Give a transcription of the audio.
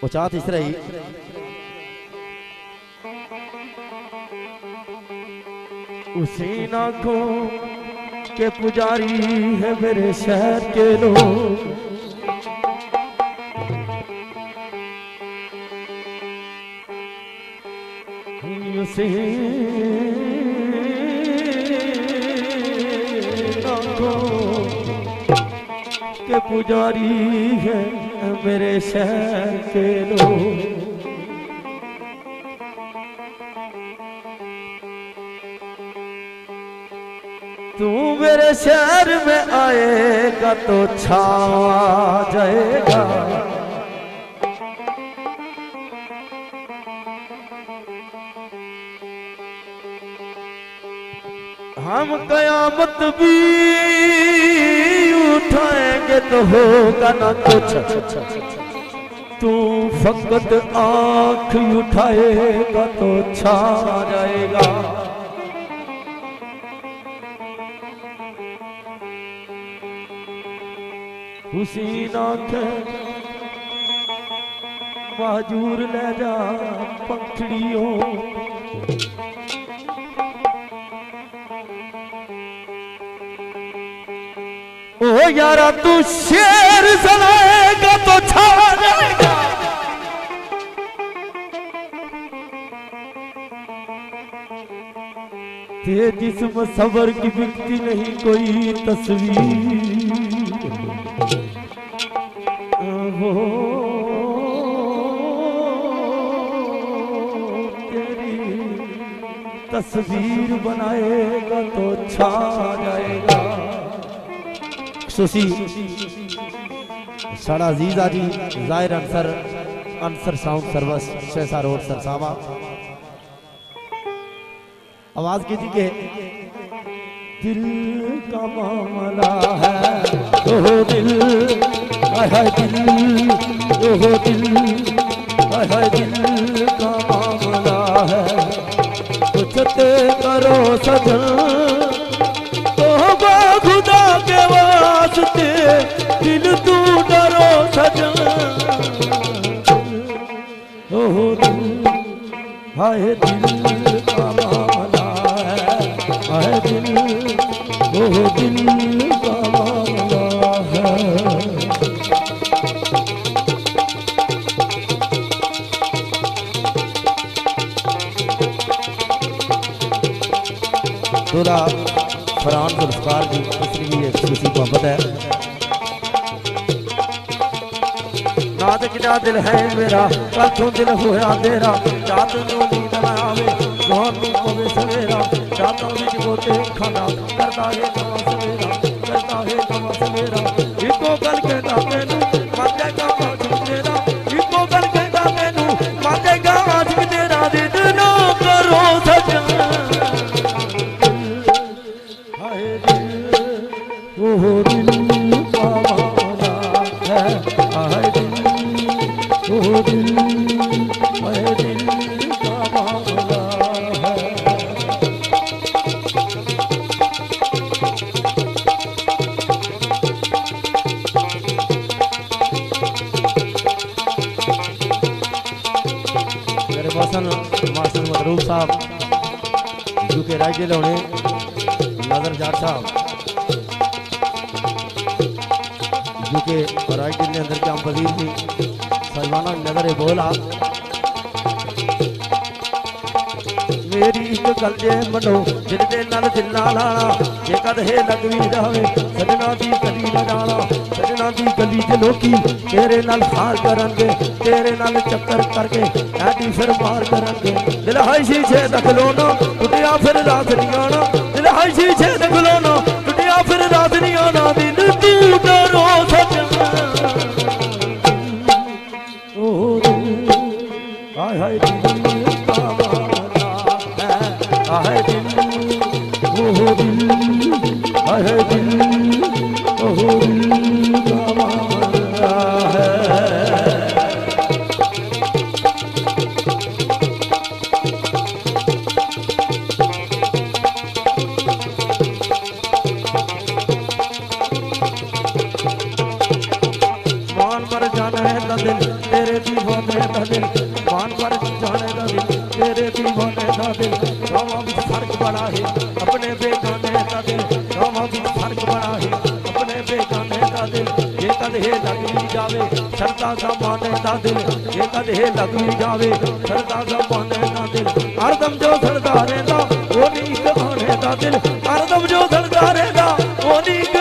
वो चाहत इस रही उसी नाखों के पुजारी है मेरे शहर के लोग। उसी नाखों के पुजारी है मेरे शहर के लोग। तू मेरे शहर में आएगा तो छा जाएगा। हम कयामत भी उठाएंगे तो होगा ना कुछ। तू फकत आंख उठाएगा तो छा जाएगा। उसी नाखे महजूर ले जा पंखड़ियों। ओ यारा तू शेर सुनाएगा तो छा जाएगा। तेरे जिस्म सबर की बिकती नहीं कोई तस्वीर। तेरी तस्वीर बनाएगा तो छा जाएगा। सुसी साड़ा अजीजा जी जाहिर अंसर साउंड सर्विस शहसा रोड सरसावा। आवाज कीजिए के दिल का मामला है ओह दिल हाय दिल ओह दिल हाय दिल का मामला है। कुछते करो सजन तौबा खुदा के वास्ते दिल तू डरो सजन। ओह दिल हाय दिल का मामला है हाय दिल ओह दिल का मामला है। दूल्हा फरहान जुल्फकार जी इसकी भी एक खुशी मोहब्बत है। नाद किया दिल है मेरा कल तू दिल होया तेरा। रात नू नींद ना आवे जहान नू पवे सवेरा। रातों विच बोते खाना करता है नवा सवेरा करता है नवा सवेरा। इको गल कहता मैनू मर जाएगा आशिक तेरा। इको गल कहता मैनू मर जाएगा आशिक तेरा। दिल ना करो सजन हाय दिल ओह दिल का मामला है हाय दिल ओह दिल हाय दिल का मामला है। मेरे मौसन मास्टर मदरूब साहब यूके राइजे लोने नजर जाट साहब यूके राइजे ने अंदर क्या वजीर थी सलमाना नजर बोला। मेरी एक गल जे मनो दिल दे नाल दिल ना लाना। जे कद है लग भी जावे सजना दी गली ना जाना। सजना दी गली च लोकी तेरे नाल हार करनगे तेरे नाल चक्कर करके ऐडी फिर मार करनगे। दिल हाई शीशे दा खलोना टुटिया फिर रात नहीं आना। दिल हाई शीशे दा खलोना टुटिया फिर रात नहीं आना। दिल तू डरो सजन ओह दिल हाय हाय दिल का मामला है हाय दिल ओह दिल हाय दिल ओह दिल का मामला है। जाने दा दिल तेरे दीवाने दा दिल मान पर जाने दा दिल तेरे दीवाने दा दिल गावां विच फर्क बड़ा है अपने बेगाने दा दिल गावां विच फर्क बड़ा है अपने बेगाने दा दिल जे कद हे लग भी जावे सरदा ज़माने दा दिल जे कद हे लग भी जावे सरदा ज़माने दा दिल हरदम जो सड़दा रहंदा ओ नी कहाने दा दिल हरदम जो सड़दा रहंदा ओ नी